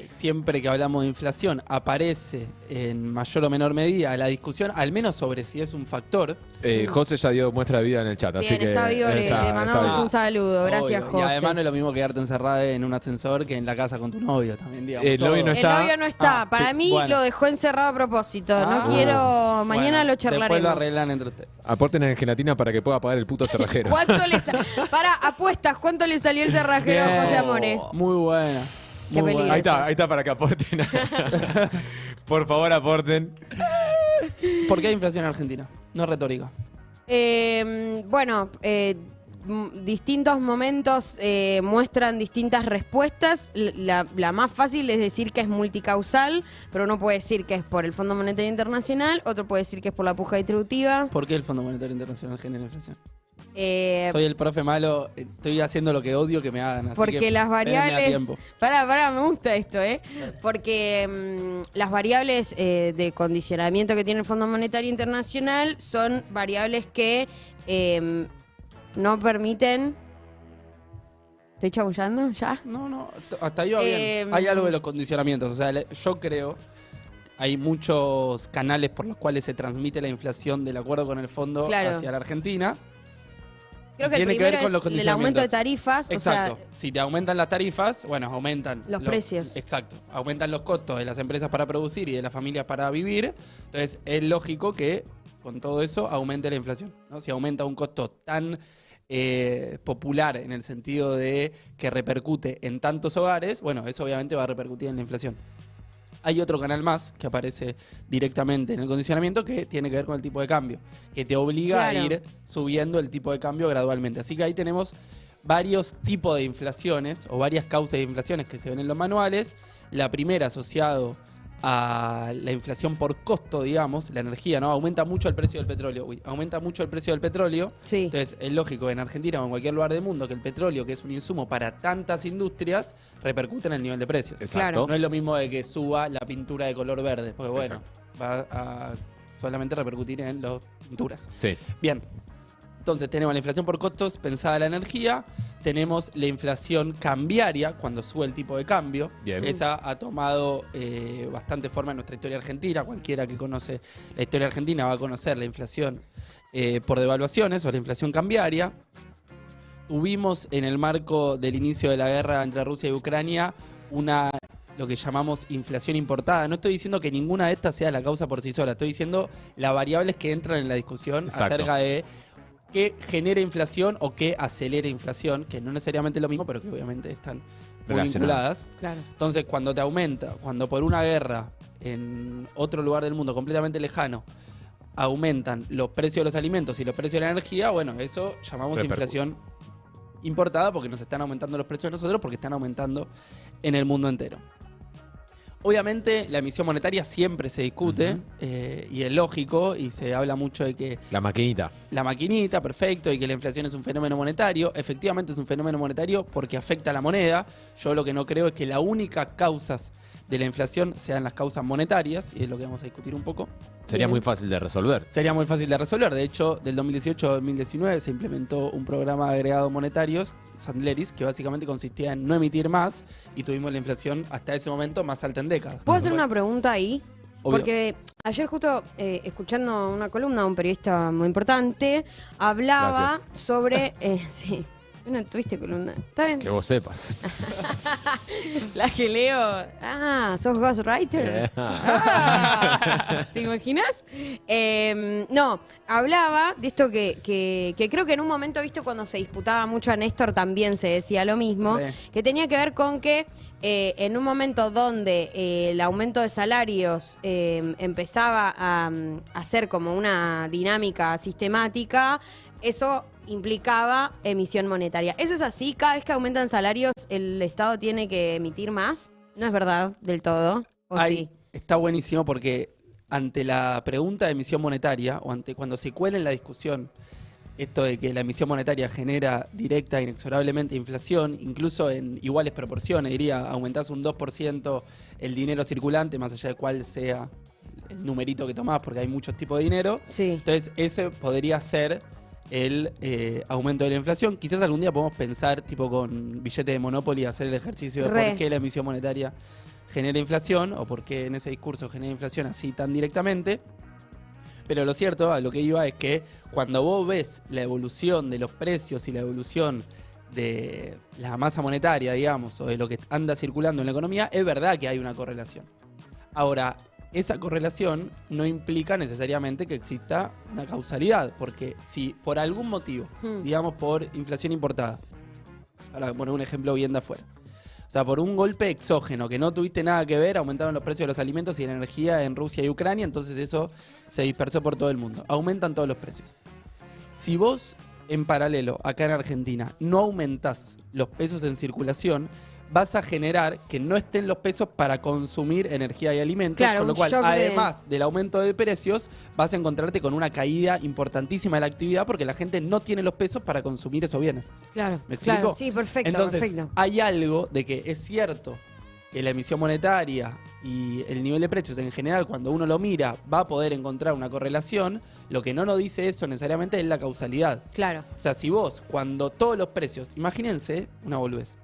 Siempre que hablamos de inflación aparece en mayor o menor medida la discusión, al menos sobre si es un factor. José ya dio muestra de vida en el chat, así Bien, que está vivo, le mandamos un saludo. Gracias, Obvio. José. Y además no es lo mismo quedarte encerrada en un ascensor que en la casa con tu novio también, digamos. El novio no El está. novio no está. Para mí bueno. lo dejó encerrado a propósito. Ah. No quiero. Mañana Bueno, lo charlaremos. Después lo arreglan entre ustedes. Aporten en gelatina para que pueda pagar el puto cerrajero. ¿Cuánto le Para apuestas, ¿cuánto le salió el cerrajero a José Amore? Muy buena. Qué Muy buena. peligro. Ahí está para que aporten. Por favor, aporten. ¿Por qué hay inflación en Argentina? No es retórica. Distintos momentos muestran distintas respuestas. La más fácil es decir que es multicausal, pero uno puede decir que es por el Fondo Monetario Internacional, otro puede decir que es por la puja distributiva. ¿Por qué el Fondo Monetario Internacional genera inflación? Soy el profe malo, estoy haciendo lo que odio que me hagan. Así Porque que las denme a variables... tiempo. Pará, me gusta esto, Porque las variables de condicionamiento que tiene el Fondo Monetario Internacional son variables que no permiten... ¿Estoy chabullando ya? No, hasta ahí va bien. Hay algo de los condicionamientos. O sea, yo creo, hay muchos canales por los cuales se transmite la inflación del acuerdo con el fondo hacia la Argentina. Creo que el Tiene que ver primero con los es el aumento de condicionamientos. tarifas. Exacto. O sea, Si te aumentan las tarifas, bueno, aumentan los precios. Exacto. Aumentan los costos de las empresas para producir y de las familias para vivir. Entonces, es lógico que con todo eso aumente la inflación, ¿no? Si aumenta un costo tan popular en el sentido de que repercute en tantos hogares, bueno, eso obviamente va a repercutir en la inflación. Hay otro canal más que aparece directamente en el condicionamiento que tiene que ver con el tipo de cambio, que te obliga a ir subiendo el tipo de cambio gradualmente. Así que ahí tenemos varios tipos de inflaciones o varias causas de inflaciones que se ven en los manuales. La primera asociado a la inflación por costo, digamos, la energía, ¿no? Aumenta mucho el precio del petróleo. Aumenta mucho el precio del petróleo. Sí. Entonces, es lógico en Argentina o en cualquier lugar del mundo que el petróleo, que es un insumo para tantas industrias, repercute en el nivel de precios. Exacto. No es lo mismo de que suba la pintura de color verde, porque bueno, va a solamente repercutir en las pinturas. Sí. Bien. Entonces tenemos la inflación por costos pensada en la energía, tenemos la inflación cambiaria cuando sube el tipo de cambio. Bien. Esa ha tomado bastante forma en nuestra historia argentina. Cualquiera que conoce la historia argentina va a conocer la inflación por devaluaciones o la inflación cambiaria. Tuvimos en el marco del inicio de la guerra entre Rusia y Ucrania lo que llamamos inflación importada. No estoy diciendo que ninguna de estas sea la causa por sí sola, estoy diciendo las variables que entran en la discusión acerca de qué genera inflación o qué acelera inflación, que no necesariamente es lo mismo, pero que obviamente están muy vinculadas. Claro. Entonces, cuando por una guerra en otro lugar del mundo completamente lejano aumentan los precios de los alimentos y los precios de la energía, bueno, eso llamamos inflación importada porque nos están aumentando los precios de nosotros porque están aumentando en el mundo entero. Obviamente la emisión monetaria siempre se discute y es lógico y se habla mucho de que... La maquinita, perfecto, y que la inflación es un fenómeno monetario. Efectivamente es un fenómeno monetario porque afecta a la moneda. Yo lo que no creo es que las únicas causas de la inflación sean las causas monetarias, y es lo que vamos a discutir un poco. Sería muy fácil de resolver. Sería muy fácil de resolver. De hecho, del 2018 al 2019 se implementó un programa de agregados monetarios, Sandleris, que básicamente consistía en no emitir más, y tuvimos la inflación hasta ese momento más alta en décadas. ¿Puedo hacer una pregunta ahí? Obvio. Porque ayer justo escuchando una columna de un periodista muy importante, hablaba sobre... sí, no tuviste columna. ¿Está bien? Que vos sepas. La que leo. Ah, sos ghostwriter. ¿Te imaginas? No, hablaba de esto que creo que en un momento, visto, cuando se disputaba mucho a Néstor, también se decía lo mismo, que tenía que ver con que en un momento donde el aumento de salarios empezaba a ser como una dinámica sistemática, eso implicaba emisión monetaria. ¿Eso es así? ¿Cada vez que aumentan salarios el Estado tiene que emitir más? No es verdad del todo, ¿o sí? Está buenísimo porque ante la pregunta de emisión monetaria, o ante cuando se cuela en la discusión esto de que la emisión monetaria genera directa e inexorablemente inflación, incluso en iguales proporciones, diría, aumentás un 2% el dinero circulante, más allá de cuál sea el numerito que tomás, porque hay muchos tipos de dinero. Sí. Entonces, ese podría ser el aumento de la inflación. Quizás algún día podemos pensar, tipo con billete de Monopoly, hacer el ejercicio de por qué la emisión monetaria genera inflación o por qué en ese discurso genera inflación así tan directamente. Pero lo cierto, a lo que iba, es que cuando vos ves la evolución de los precios y la evolución de la masa monetaria, digamos, o de lo que anda circulando en la economía, es verdad que hay una correlación. Ahora, esa correlación no implica necesariamente que exista una causalidad, porque si por algún motivo, digamos por inflación importada, para poner un ejemplo bien de afuera, o sea, por un golpe exógeno que no tuviste nada que ver, aumentaron los precios de los alimentos y de la energía en Rusia y Ucrania, entonces eso se dispersó por todo el mundo. Aumentan todos los precios. Si vos, en paralelo, acá en Argentina, no aumentás los pesos en circulación, vas a generar que no estén los pesos para consumir energía y alimentos, claro, con lo cual, además del aumento de precios, vas a encontrarte con una caída importantísima de la actividad porque la gente no tiene los pesos para consumir esos bienes. Claro, ¿Me explico? claro, sí, perfecto, Entonces, perfecto. hay algo de que es cierto que la emisión monetaria y el nivel de precios en general, cuando uno lo mira, va a poder encontrar una correlación. Lo que no nos dice eso necesariamente es la causalidad. Claro. O sea, si vos, cuando todos los precios, imagínense una boludez,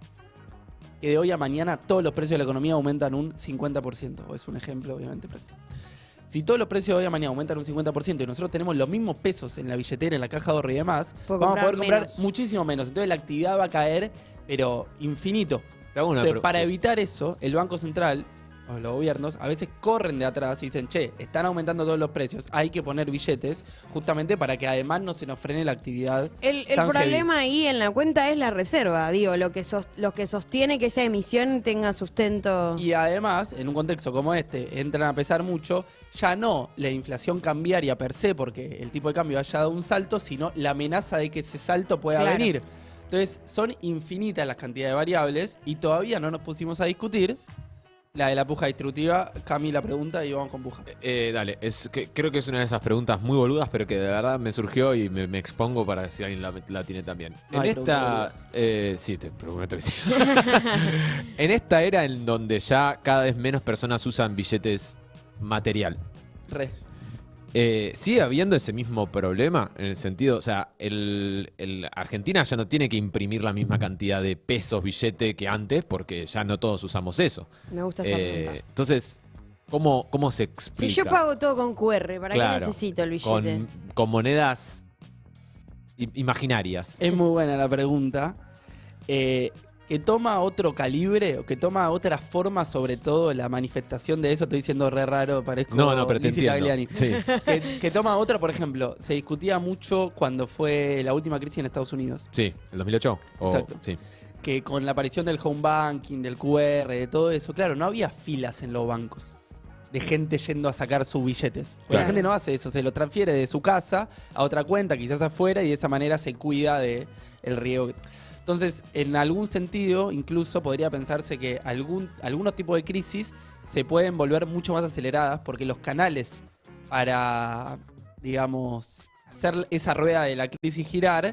que de hoy a mañana todos los precios de la economía aumentan un 50%, o es un ejemplo obviamente práctico. Si todos los precios de hoy a mañana aumentan un 50% y nosotros tenemos los mismos pesos en la billetera, en la caja de ahorro y demás, vamos a poder comprar menos. muchísimo menos. Entonces la actividad va a caer, pero infinito. Te hago una Entonces, para sí. evitar eso, el Banco Central o los gobiernos a veces corren de atrás y dicen, che, están aumentando todos los precios, hay que poner billetes justamente para que además no se nos frene la actividad. El tan problema heavy. ahí en la cuenta es la reserva, digo, lo que sostiene que esa emisión tenga sustento. Y además, en un contexto como este, entran a pesar mucho, ya no la inflación cambiaria per se, porque el tipo de cambio haya dado un salto, sino la amenaza de que ese salto pueda Claro. venir. Entonces, son infinitas las cantidades de variables y todavía no nos pusimos a discutir la de la puja distributiva. Cami, la pregunta y vamos con puja. Dale, creo que es una de esas preguntas muy boludas, pero que de verdad me surgió y me expongo para si alguien la tiene también. No En hay esta... sí, te prometo que sí. En esta era en donde ya cada vez menos personas usan billetes material, Re. ¿sigue habiendo ese mismo problema? En el sentido, o sea, Argentina ya no tiene que imprimir la misma cantidad de pesos billete que antes, porque ya no todos usamos eso. Me gusta esa pregunta. Entonces, ¿cómo se explica? Si yo pago todo con QR, ¿para Claro, qué necesito el billete? con monedas imaginarias. Es muy buena la pregunta. Que toma otro calibre, o que toma otra forma, sobre todo la manifestación de eso. Estoy diciendo re raro, parezco No, pero te Lizzie entiendo. Tagliani. Sí, Que toma otra, por ejemplo, se discutía mucho cuando fue la última crisis en Estados Unidos. sí, ¿el 2008? Exacto. Sí. Que con la aparición del home banking, del QR, de todo eso, claro, no había filas en los bancos de gente yendo a sacar sus billetes. Porque la Claro. gente no hace eso, se lo transfiere de su casa a otra cuenta, quizás afuera, y de esa manera se cuida de el riesgo. Entonces, en algún sentido, incluso podría pensarse que algunos tipos de crisis se pueden volver mucho más aceleradas porque los canales para, digamos, hacer esa rueda de la crisis girar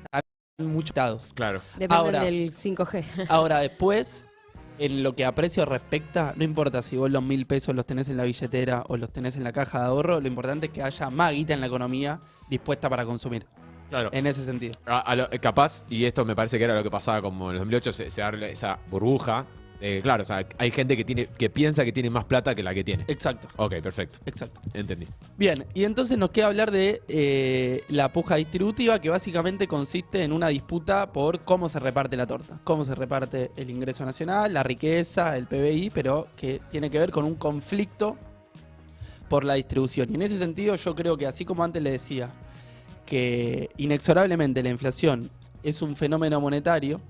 están mucho dados. Claro. Depende ahora- del 5G. Ahora, después, en lo que a precio respecta, no importa si vos los 1.000 pesos los tenés en la billetera o los tenés en la caja de ahorro, lo importante es que haya más guita en la economía dispuesta para consumir. Claro. En ese sentido. Capaz, y esto me parece que era lo que pasaba como en el 2008, se abre esa burbuja. Claro, o sea, hay gente que piensa que tiene más plata que la que tiene. Exacto, Ok, perfecto. exacto. Entendí. Bien, y entonces nos queda hablar de la puja distributiva, que básicamente consiste en una disputa por cómo se reparte la torta. Cómo se reparte el ingreso nacional, la riqueza, el PBI, pero que tiene que ver con un conflicto por la distribución. Y en ese sentido yo creo que, así como antes le decía, que inexorablemente la inflación es un fenómeno monetario,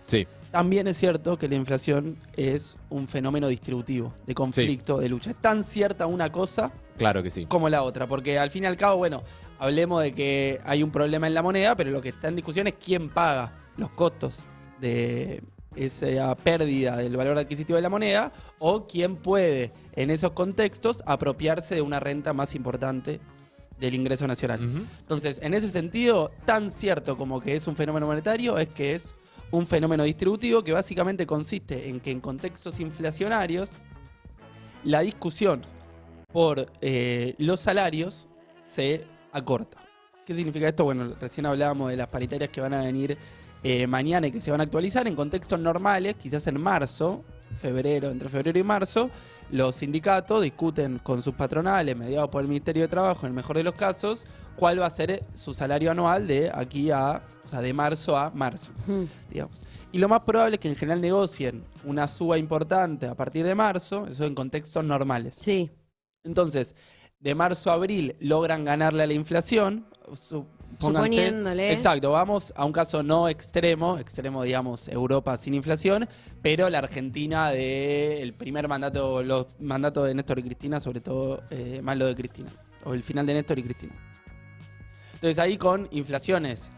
Sí, también es cierto que la inflación es un fenómeno distributivo, de conflicto, de lucha. Es tan cierta una cosa claro que sí. como la otra, porque al fin y al cabo, bueno, hablemos de que hay un problema en la moneda, pero lo que está en discusión es quién paga los costos de esa pérdida del valor adquisitivo de la moneda, o quién puede, en esos contextos, apropiarse de una renta más importante del ingreso nacional. Ujú. Entonces, en ese sentido, tan cierto como que es un fenómeno monetario, es que es un fenómeno distributivo que básicamente consiste en que en contextos inflacionarios la discusión por los salarios se acorta. ¿Qué significa esto? Bueno, recién hablábamos de las paritarias que van a venir mañana y que se van a actualizar en contextos normales, quizás en marzo, entre febrero y marzo, los sindicatos discuten con sus patronales, mediados por el Ministerio de Trabajo, en el mejor de los casos, cuál va a ser su salario anual de aquí a, o sea, de marzo a marzo, digamos. Y lo más probable es que en general negocien una suba importante a partir de marzo, eso en contextos normales. Sí. Entonces, de marzo a abril logran ganarle a la inflación. Suponiéndole. Exacto, vamos a un caso no extremo, digamos Europa sin inflación, pero la Argentina del primer mandato, los mandatos de Néstor y Cristina, sobre todo más lo de Cristina, o el final de Néstor y Cristina. Entonces ahí con inflaciones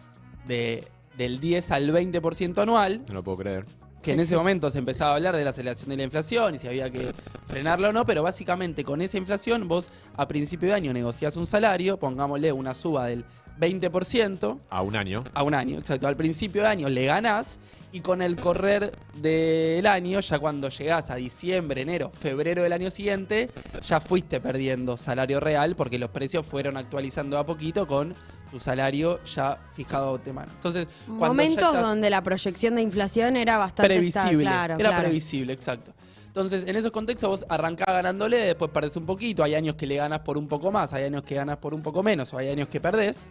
del 10 al 20% anual, No lo puedo creer. que en ese momento se empezaba a hablar de la aceleración de la inflación y si había que frenarla o no, pero básicamente con esa inflación vos a principio de año negociás un salario, pongámosle una suba del 20%. A un año. A un año, exacto. Al principio de año le ganás y con el correr del año, ya cuando llegás a diciembre, enero, febrero del año siguiente, ya fuiste perdiendo salario real porque los precios fueron actualizando a poquito con tu salario ya fijado de mano. Entonces, cuando Momentos donde la proyección de inflación era bastante previsible, claro. previsible, exacto. Entonces, en esos contextos vos arrancás ganándole, después perdés un poquito, hay años que le ganas por un poco más, hay años que ganas por un poco menos, o hay años que perdés.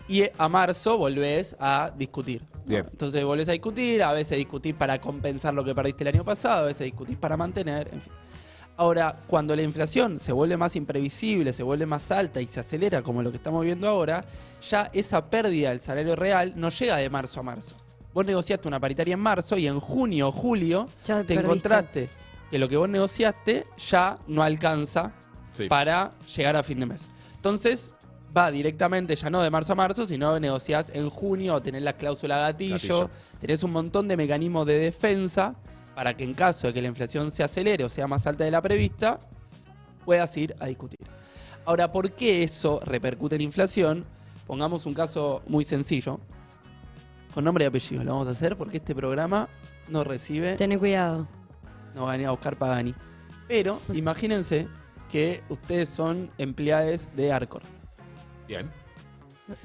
Y a marzo volvés a discutir, ¿no? Bien. Entonces volvés a discutir, a veces discutir para compensar lo que perdiste el año pasado, a veces discutir para mantener, en fin. Ahora, cuando la inflación se vuelve más imprevisible, se vuelve más alta y se acelera como lo que estamos viendo ahora, ya esa pérdida del salario real no llega de marzo a marzo. Vos negociaste una paritaria en marzo y en junio o julio Ya te perdiste. encontraste que lo que vos negociaste ya no alcanza Sí. para llegar a fin de mes. Entonces, va directamente ya no de marzo a marzo, sino negociás en junio, tenés la cláusula gatillo, tenés un montón de mecanismos de defensa para que en caso de que la inflación se acelere o sea más alta de la prevista, puedas ir a discutir. Ahora, ¿por qué eso repercute en inflación? Pongamos un caso muy sencillo, con nombre y apellido. Lo vamos a hacer porque este programa no recibe, Tené cuidado. no va a venir a buscar Pagani. Pero imagínense que ustedes son empleados de Arcor. Bien.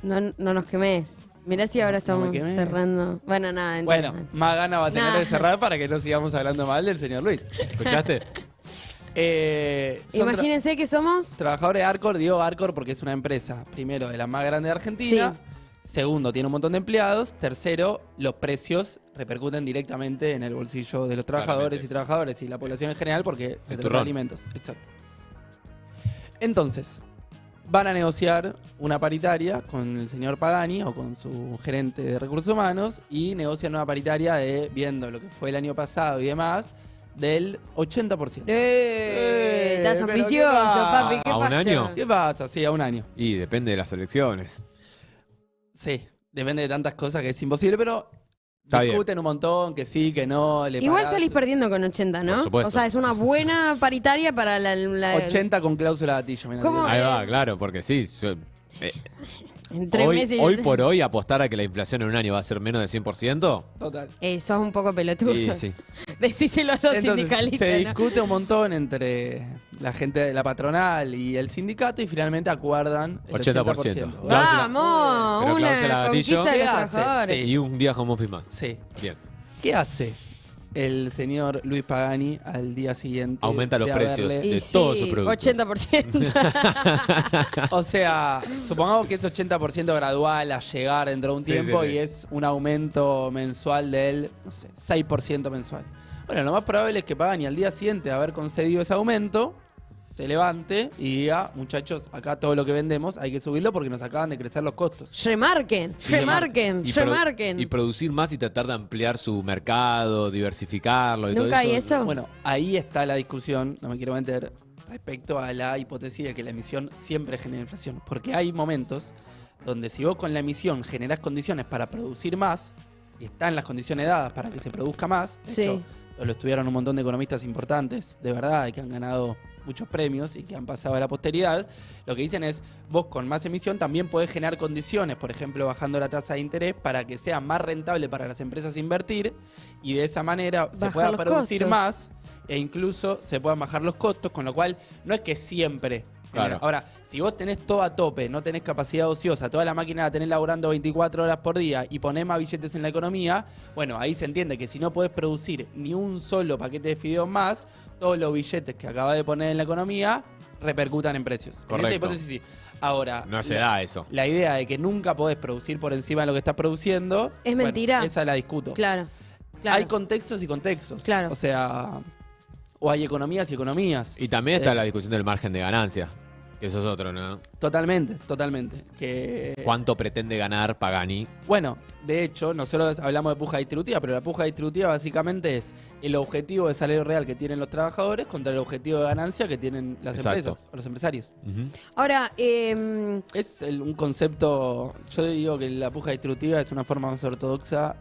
No nos quemes. Mirá si ahora estamos me quemé. cerrando. Bueno, nada. Bueno, entiendo. más gana va a tener Nah. de cerrar para que no sigamos hablando mal del señor Luis. ¿Escuchaste? Son Imagínense que somos. trabajadores de Arcor, digo Arcor porque es una empresa, primero, de la más grande de Argentina. Sí. Segundo, tiene un montón de empleados. Tercero, los precios repercuten directamente en el bolsillo de los trabajadores Claramente. y trabajadoras y la población en general porque se trata de turrón. alimentos. Exacto. Entonces, van a negociar una paritaria con el señor Pagani o con su gerente de recursos humanos y negocian una paritaria de, viendo lo que fue el año pasado y demás, del 80%. Estás pero ambicioso, ¿qué pasa? papi. ¿Qué ¿A un pasa? año? ¿Qué pasa? Sí, a un año. Y depende de las elecciones. Sí, depende de tantas cosas que es imposible, pero Está bien. discuten un montón, que sí, que no. Le Igual pagás salís perdiendo con 80, ¿no? Por supuesto. O sea, es una buena paritaria para la 80 con cláusula gatillo. mirá, ¿Cómo? tío. Ahí va, claro, porque sí. en 3 meses. Hoy por hoy apostar a que la inflación en un año va a ser menos de 100%. Total. Sos un poco pelotudo. Sí, sí. Decíselo a los Entonces, sindicalistas. se ¿no? discute un montón entre la gente de la patronal y el sindicato y finalmente acuerdan el 80%. 80%. Vamos, Pero una cláusula gatillo. conquista de ¿Qué los hace? trabajadores. Sí. Y un día home office más. Sí. Bien. ¿Qué hace el señor Luis Pagani al día siguiente? Aumenta los de precios. haberle- de todos sus productos. 80%. O sea, supongamos que es 80% gradual a llegar dentro de un Sí, tiempo sí, sí. y es un aumento mensual del, no sé, 6% mensual. Bueno, lo más probable es que Pagani al día siguiente de haber concedido ese aumento, se levante y diga, muchachos, acá todo lo que vendemos hay que subirlo porque nos acaban de crecer los costos. Remarquen, remarquen, Y remarquen. producir más y tratar de ampliar su mercado, diversificarlo y todo eso. ¿Nunca hay eso? Bueno, ahí está la discusión, no me quiero meter, respecto a la hipótesis de que la emisión siempre genera inflación. Porque hay momentos donde si vos con la emisión generás condiciones para producir más, y están las condiciones dadas para que se produzca más, de Sí. hecho, lo estudiaron un montón de economistas importantes, de verdad, y que han ganado muchos premios y que han pasado a la posteridad, lo que dicen es, vos con más emisión también podés generar condiciones, por ejemplo, bajando la tasa de interés para que sea más rentable para las empresas invertir y de esa manera se Bajar pueda los producir costos. más e incluso se puedan bajar los costos, con lo cual no es que siempre Claro. Ahora, si vos tenés todo a tope, no tenés capacidad ociosa, toda la máquina la tenés laburando 24 horas por día y ponés más billetes en la economía, bueno, ahí se entiende que si no podés producir ni un solo paquete de fideos más, todos los billetes que acabás de poner en la economía repercutan en precios. En Correcto. esa hipótesis sí. Ahora, No se da eso. la idea de que nunca podés producir por encima de lo que estás produciendo, Es mentira. esa la discuto. Claro. Hay contextos y contextos. Claro. O sea, o hay economías y economías. Y también está Eh. la discusión del margen de ganancia. Que eso es otro, ¿no? Totalmente. Que, ¿Cuánto pretende ganar Pagani? bueno, de hecho, nosotros hablamos de puja distributiva, pero la puja distributiva básicamente es el objetivo de salario real que tienen los trabajadores contra el objetivo de ganancia que tienen las Exacto. empresas o los empresarios. Ujú. Ahora, Es un concepto, yo digo que la puja distributiva es una forma más ortodoxa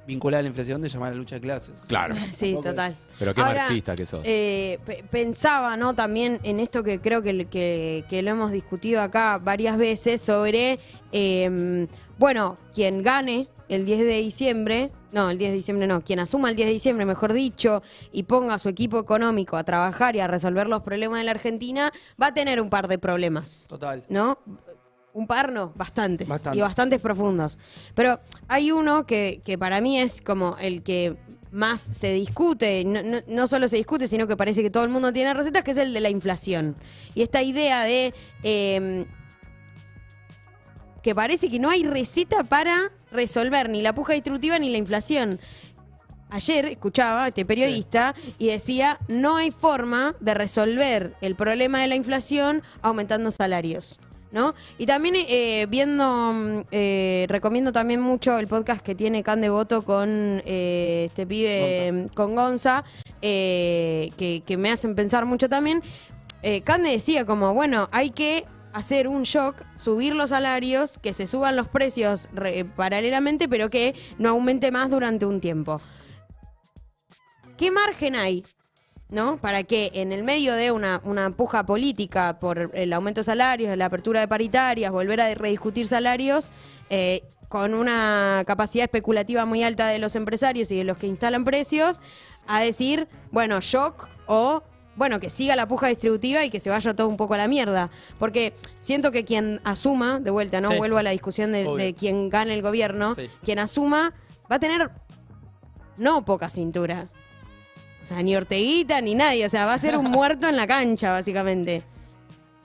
vinculada a la inflación de llamar a la lucha de clases. Claro. sí, Tampoco es- total. Pero qué Ahora, marxista que sos. Pensaba, ¿no? También en esto que creo que lo hemos discutido acá varias veces sobre, bueno, quien gane el 10 de diciembre, no, el 10 de diciembre no, quien asuma el 10 de diciembre, mejor dicho, y ponga a su equipo económico a trabajar y a resolver los problemas de la Argentina, va a tener un par de problemas, Total. ¿no? Un par no, bastantes. Bastante. Y bastantes profundos. Pero hay uno que para mí es como el que más se discute, no solo se discute, sino que parece que todo el mundo tiene recetas, que es el de la inflación. Y esta idea de que parece que no hay receta para resolver ni la puja distributiva ni la inflación. Ayer escuchaba a este periodista y decía, no hay forma de resolver el problema de la inflación aumentando salarios, ¿no? Y también recomiendo también mucho el podcast que tiene Can Devoto con este pibe, con Gonza, que me hacen pensar mucho también. Can decía como, bueno, hay que hacer un shock, subir los salarios, que se suban los precios paralelamente, pero que no aumente más durante un tiempo. ¿Qué margen hay, ¿no? Para que en el medio de una puja política por el aumento de salarios, la apertura de paritarias, volver a rediscutir salarios, con una capacidad especulativa muy alta de los empresarios y de los que instalan precios, a decir, bueno, shock o, bueno, que siga la puja distributiva y que se vaya todo un poco a la mierda? Porque siento que quien asuma, de vuelta, ¿no? Sí. Vuelvo a la discusión Obvio. de quien gane el gobierno, Sí. quien asuma va a tener no poca cintura. O sea, ni Orteguita ni nadie. O sea, va a ser un muerto en la cancha, básicamente.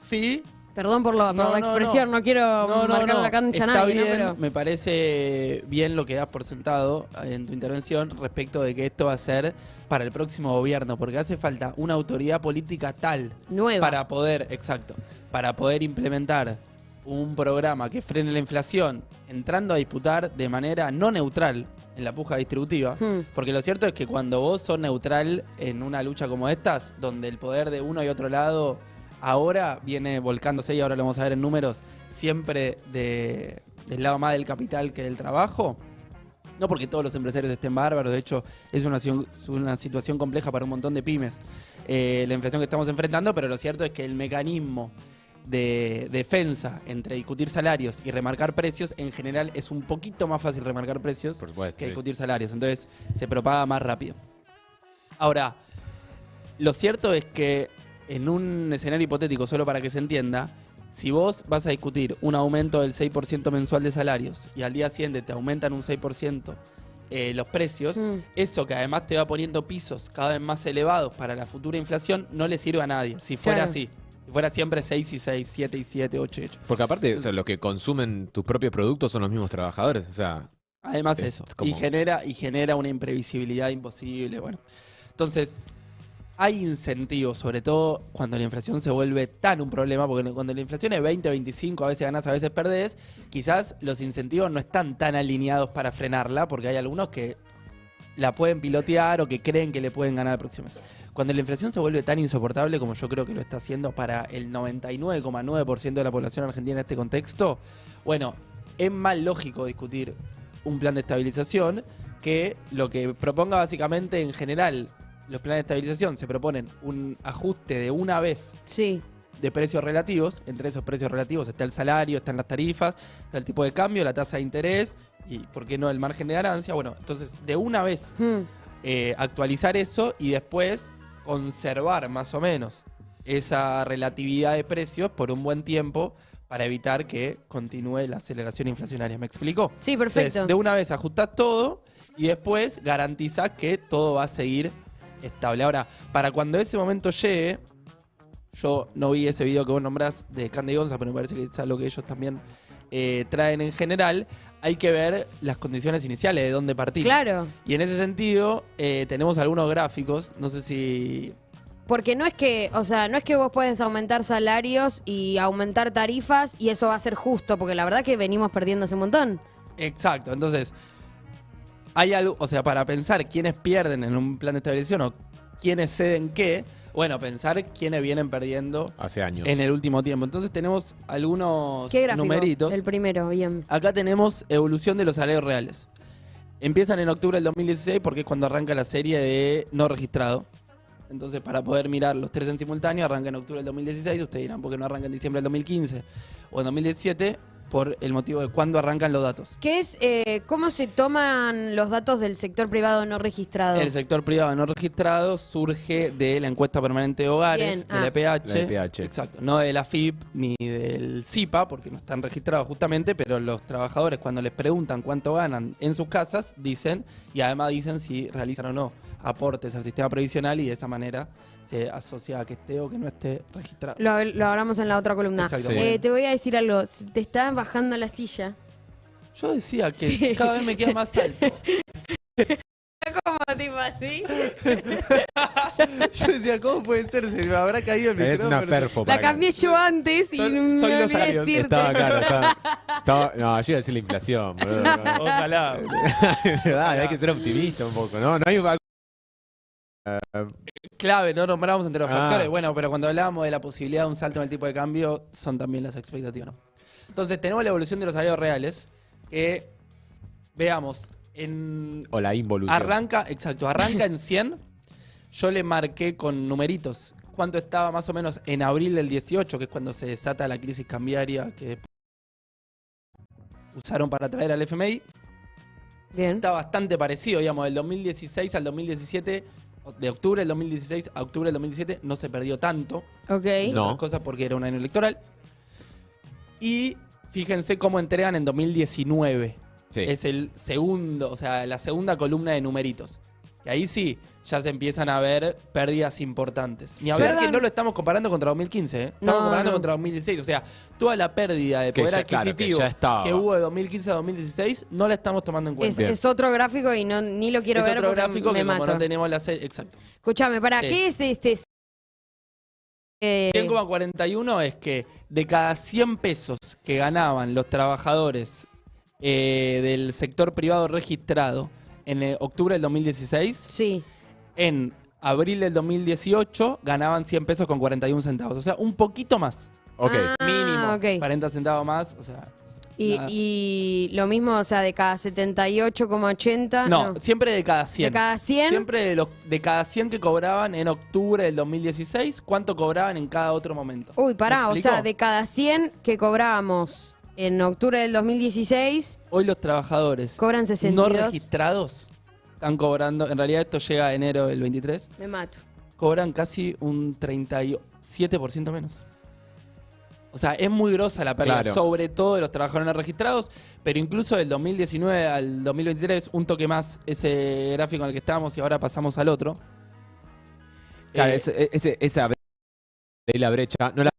Sí. Perdón por la expresión, no quiero marcar la cancha a Está nadie, bien, ¿no? Pero me parece bien lo que das por sentado en tu intervención respecto de que esto va a ser para el próximo gobierno, porque hace falta una autoridad política tal nueva. para poder implementar un programa que frene la inflación, entrando a disputar de manera no neutral en la puja distributiva. Porque lo cierto es que cuando vos sos neutral en una lucha como estas, donde el poder de uno y otro lado ahora viene volcándose, y ahora lo vamos a ver en números, siempre del lado más del capital que del trabajo, no porque todos los empresarios estén bárbaros, de hecho es una situación compleja para un montón de pymes, la inflación que estamos enfrentando, pero lo cierto es que el mecanismo de defensa entre discutir salarios y remarcar precios, en general es un poquito más fácil remarcar precios Por supuesto. que sí. discutir salarios, entonces se propaga más rápido. Ahora, lo cierto es que en un escenario hipotético, solo para que se entienda, si vos vas a discutir un aumento del 6% mensual de salarios y al día siguiente te aumentan un 6% los precios, eso que además te va poniendo pisos cada vez más elevados para la futura inflación, no le sirve a nadie, si fuera Claro. así. Si fuera siempre 6 y 6, 7 y 7, 8 y 8. Porque aparte, o sea, los que consumen tus propios productos son los mismos trabajadores. O sea, Además Es eso. como- Y genera una imprevisibilidad imposible. Bueno. Entonces, hay incentivos, sobre todo cuando la inflación se vuelve tan un problema, porque cuando la inflación es 20, 25, a veces ganás, a veces perdés, quizás los incentivos no están tan alineados para frenarla, porque hay algunos que la pueden pilotear o que creen que le pueden ganar el próximo mes. Cuando la inflación se vuelve tan insoportable como yo creo que lo está haciendo para el 99,9% de la población argentina en este contexto, bueno, es más lógico discutir un plan de estabilización que lo que proponga básicamente en general. Los planes de estabilización se proponen un ajuste de una vez Sí. de precios relativos. Entre esos precios relativos está el salario, están las tarifas, está el tipo de cambio, la tasa de interés y, ¿por qué no, el margen de ganancia? Bueno, entonces, de una vez actualizar eso y después conservar más o menos esa relatividad de precios por un buen tiempo para evitar que continúe la aceleración inflacionaria. ¿Me explico? Sí, perfecto. Entonces, de una vez ajustás todo y después garantizás que todo va a seguir estable. Ahora, para cuando ese momento llegue, yo no vi ese video que vos nombrás de Cande y Gonza, pero me parece que es algo que ellos también traen en general. Hay que ver las condiciones iniciales de dónde partir. Claro. Y en ese sentido, tenemos algunos gráficos, no sé si... Porque no es que, o sea, no es que vos puedes aumentar salarios y aumentar tarifas y eso va a ser justo, porque la verdad que venimos perdiendo hace un montón. Exacto, entonces, hay algo, o sea, para pensar quiénes pierden en un plan de estabilización o quiénes ceden qué, bueno, pensar quiénes vienen perdiendo Hace años. en el último tiempo. Entonces tenemos algunos ¿Qué gráfico? numeritos. El primero, bien. Acá tenemos evolución de los salarios reales. Empiezan en octubre del 2016 porque es cuando arranca la serie de no registrado. Entonces, para poder mirar los tres en simultáneo, arranca en octubre del 2016. Ustedes dirán, ¿por qué no arranca en diciembre del 2015 o en 2017? Por el motivo de cuándo arrancan los datos. ¿Qué es, cómo se toman los datos del sector privado no registrado? El sector privado no registrado surge de la encuesta permanente de hogares, Bien, de la EPH. La EPH. Exacto, no de la FIP ni del CIPA, porque no están registrados justamente, pero los trabajadores cuando les preguntan cuánto ganan en sus casas, dicen, y además dicen si realizan o no aportes al sistema previsional y de esa manera se asocia a que esté o que no esté registrado. Lo hablamos en la otra columna. Exacto. Sí. Te voy a decir algo. Se te está bajando la silla. Yo decía que Sí. cada vez me queda más alto. ¿Cómo tipo así? Yo decía, ¿cómo puede ser? Se me habrá caído el Es micrófono. una perfo. La cambié yo antes y Soy no los olvidé aliens. decirte. Estaba claro, no, yo iba a decir la inflación, boludo. Ojalá. Verdad, hay que ser optimista un poco, ¿no? No hay algo. Clave, no nombramos entre los Ah. factores. Bueno, pero cuando hablábamos de la posibilidad de un salto en el tipo de cambio, son también las expectativas, ¿no? Entonces, tenemos la evolución de los salarios reales, que, veamos, O la involución. arranca en 100. Yo le marqué con numeritos cuánto estaba más o menos en abril del 18, que es cuando se desata la crisis cambiaria que usaron para traer al FMI. Bien. Está bastante parecido, digamos, del 2016 al 2017, de octubre del 2016 a octubre del 2017 no se perdió tanto. Ok. No. Otras cosas porque era un año electoral. Y fíjense cómo entregan en 2019. Sí. Es el segundo, o sea, la segunda columna de numeritos. Que ahí sí, ya se empiezan a ver pérdidas importantes. Ni hablar Perdón. que no lo estamos comparando contra 2015, ¿eh? Estamos No, comparando no. contra 2016. O sea, toda la pérdida de Que poder ya, claro, que adquisitivo ya estaba. que hubo de 2015 a 2016 no la estamos tomando en cuenta. Bien. Es otro gráfico y no, ni lo quiero Es ver otro porque gráfico me que como mato. no tenemos la serie. Exacto. Escúchame, ¿para Sí. qué es este? 100,41 es que de cada 100 pesos que ganaban los trabajadores del sector privado registrado en octubre del 2016, Sí. en abril del 2018 ganaban 100 pesos con 41 centavos. O sea, un poquito más. Ok. Ah, Mínimo. ok. 40 centavos más. O sea, nada. Y lo mismo, o sea, de cada 78,80. no, siempre de cada 100. De cada 100. Siempre de cada 100 que cobraban en octubre del 2016, ¿cuánto cobraban en cada otro momento? Uy, pará, ¿Me o sea, explico? de cada 100 que cobrábamos en octubre del 2016, Hoy los trabajadores cobran no 62. registrados están cobrando, en realidad esto llega a enero del 23, Me mato. cobran casi un 37% menos. O sea, es muy grosa la pérdida, Claro. sobre todo de los trabajadores no registrados, pero incluso del 2019 al 2023, un toque más ese gráfico en el que estábamos y ahora pasamos al otro. Claro, Eh, esa de la brecha no la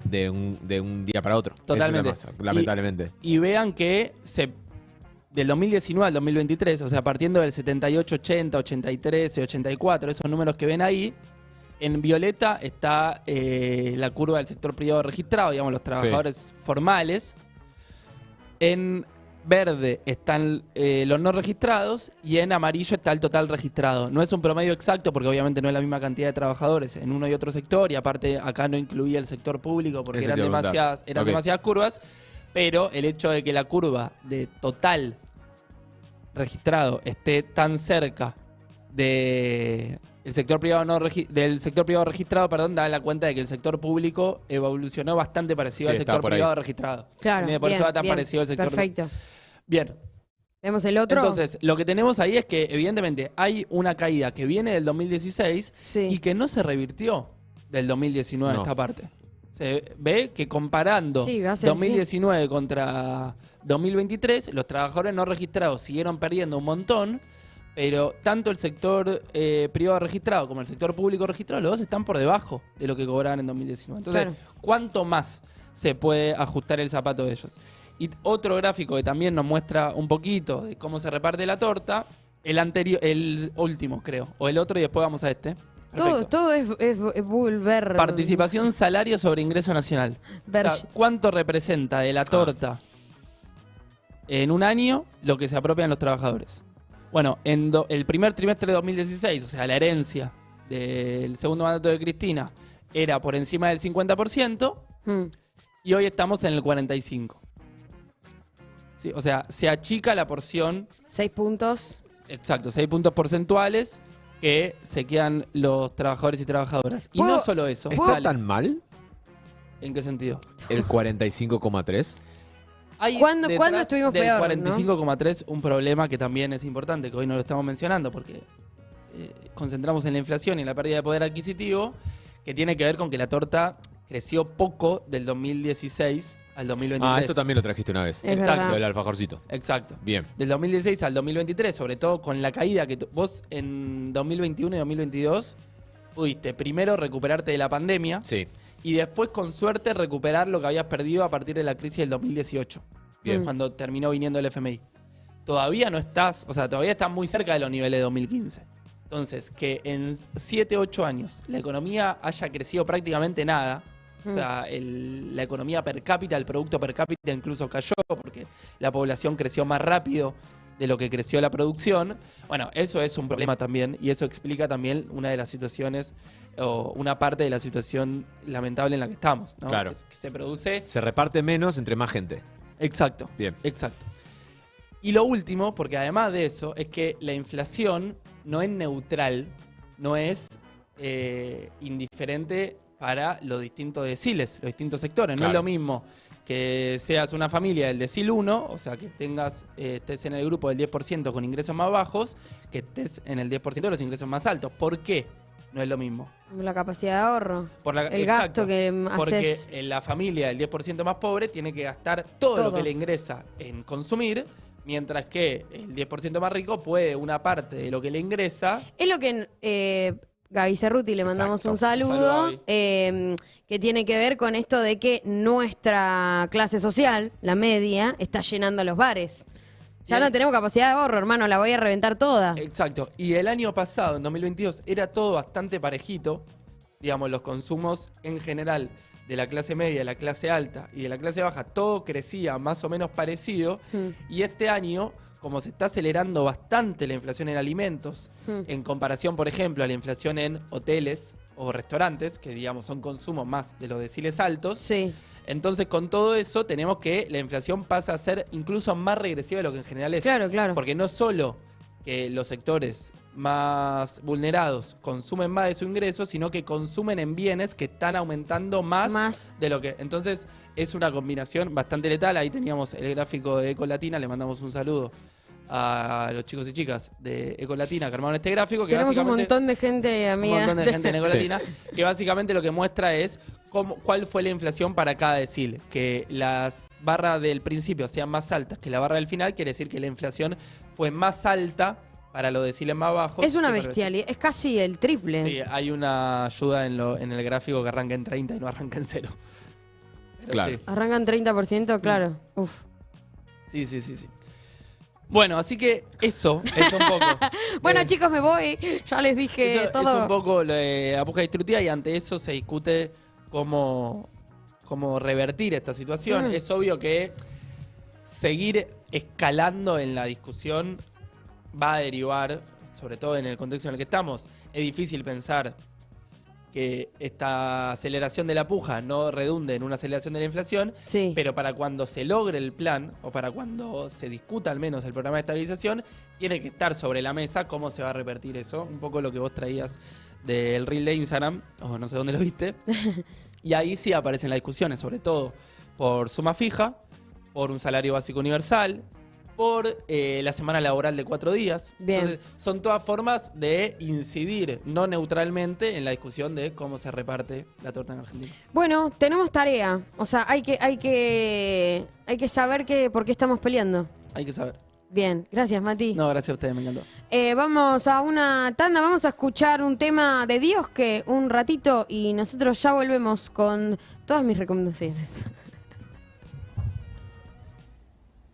de un día para otro. Esa es la Totalmente. masa, lamentablemente. Y vean que del 2019 al 2023, o sea, partiendo del 78, 80, 83, 84, esos números que ven ahí, en violeta está la curva del sector privado registrado, digamos, los trabajadores formales. En verde están los no registrados y en amarillo está el total registrado. No es un promedio exacto porque obviamente no es la misma cantidad de trabajadores en uno y otro sector y aparte acá no incluía el sector público porque Eso eran te iba a preguntar. demasiadas, Ok. demasiadas curvas, pero el hecho de que la curva de total registrado esté tan cerca de el sector privado del sector privado registrado, da la cuenta de que el sector público evolucionó bastante parecido Sí, al está sector por ahí. privado registrado. Claro. Por bien, eso va tan bien. parecido al sector. Perfecto. Bien. ¿Vemos el otro? Entonces, lo que tenemos ahí es que evidentemente hay una caída que viene del 2016 sí. y que no se revirtió. del 2019 No. esta parte. Se ve que comparando Sí, va a ser 2019 contra 2023, los trabajadores no registrados siguieron perdiendo un montón, pero tanto el sector privado registrado como el sector público registrado, los dos están por debajo de lo que cobraban en 2019. Entonces, Claro. ¿cuánto más se puede ajustar el zapato de ellos? Y otro gráfico que también nos muestra un poquito de cómo se reparte la torta, el último creo, o el otro y después vamos a este. Perfecto. Todo es volver. Participación salario sobre ingreso nacional. Ver- O sea, ¿cuánto representa de la torta en un año lo que se apropian los trabajadores? Bueno, el primer trimestre de 2016, o sea, la herencia del segundo mandato de Cristina era por encima del 50% Mm. y hoy estamos en el 45%. Sí, o sea, se achica la porción, 6 puntos. exacto, 6 puntos porcentuales que se quedan los trabajadores y trabajadoras. Y ¿Puedo- no solo eso. ¿Está Dale. tan mal ¿En qué sentido? el 45,3? Hay ¿Cuándo detrás estuvimos del peor, 45,3 un problema que también es importante, que hoy no lo estamos mencionando porque concentramos en la inflación y en la pérdida de poder adquisitivo, que tiene que ver con que la torta creció poco del 2016 al 2023. Esto también lo trajiste una vez. Es Exacto. verdad. Lo del alfajorcito. Exacto. Bien. Del 2016 al 2023, sobre todo con la caída que vos en 2021 y 2022 pudiste primero recuperarte de la pandemia Sí. y después con suerte recuperar lo que habías perdido a partir de la crisis del 2018. Bien. Cuando terminó viniendo el FMI. Todavía no estás, o sea, todavía estás muy cerca de los niveles de 2015. Entonces, que en 7, 8 años la economía haya crecido prácticamente nada, o sea, la economía per cápita, el producto per cápita incluso cayó porque la población creció más rápido de lo que creció la producción. Bueno, eso es un problema también y eso explica también una de las situaciones o una parte de la situación lamentable en la que estamos, ¿no? Claro. Que se produce. Se reparte menos entre más gente. Exacto. Bien. Exacto. Y lo último, porque además de eso, es que la inflación no es neutral, no es indiferente para los distintos deciles, los distintos sectores. No Claro. es lo mismo que seas una familia del decil 1, o sea, que estés en el grupo del 10% con ingresos más bajos, que estés en el 10% de los ingresos más altos. ¿Por qué no es lo mismo? La capacidad de ahorro. Por la- El exacto, gasto que porque haces. en la familia del 10% más pobre tiene que gastar todo lo Todo. que le ingresa en consumir, mientras que el 10% más rico puede una parte de lo que le ingresa. Es lo que Gaby Cerruti le mandamos Exacto. un saludo, Saludo, que tiene que ver con esto de que nuestra clase social, la media, está llenando los bares. Ya Y no el- tenemos capacidad de ahorro, hermano, la voy a reventar toda. Exacto. Y el año pasado, en 2022, era todo bastante parejito. Digamos, los consumos en general de la clase media, de la clase alta y de la clase baja, todo crecía más o menos parecido. Y este año, como se está acelerando bastante la inflación en alimentos, en comparación, por ejemplo, a la inflación en hoteles o restaurantes, que digamos son consumos más de los deciles altos, Sí. entonces con todo eso tenemos que la inflación pasa a ser incluso más regresiva de lo que en general es. Claro, claro. Porque no solo que los sectores más vulnerados consumen más de su ingreso, sino que consumen en bienes que están aumentando más de lo que... Entonces es una combinación bastante letal. Ahí teníamos el gráfico de Ecolatina, le mandamos un saludo a los chicos y chicas de Ecolatina que armaron este gráfico. Que Tenemos un básicamente- montón de gente, amiga. un montón de gente en Ecolatina, que básicamente lo que muestra es cuál fue la inflación para cada decil. Que las barras del principio sean más altas que la barra del final, quiere decir que la inflación fue más alta para los deciles más bajos. Es una que para los- bestialidad, es casi el triple. Sí, hay una ayuda en el gráfico que arranca en 30 y no arranca en 0. Pero Claro. sí. Arrancan 30%, claro. Uf. Sí. Bueno, así que eso es un poco. Bueno, eh, chicos, me voy. Ya les dije Eso todo. es un poco lo de la puja distributiva y ante eso se discute cómo revertir esta situación. Es obvio que seguir escalando en la discusión va a derivar, sobre todo en el contexto en el que estamos, es difícil pensar que esta aceleración de la puja no redunde en una aceleración de la inflación, Sí. pero para cuando se logre el plan, o para cuando se discuta al menos el programa de estabilización, tiene que estar sobre la mesa cómo se va a revertir eso. Un poco lo que vos traías del reel de Instagram, o no sé dónde lo viste. Y ahí sí aparecen las discusiones, sobre todo por suma fija, por un salario básico universal, por la semana laboral de 4 días. Bien. Entonces, son todas formas de incidir no neutralmente en la discusión de cómo se reparte la torta en Argentina. Bueno, tenemos tarea. O sea, hay que saber por qué estamos peleando. Hay que saber. Bien, gracias, Mati. No, gracias a ustedes, me encantó. Vamos a una tanda, vamos a escuchar un tema de Dios que un ratito y nosotros ya volvemos con todas mis recomendaciones.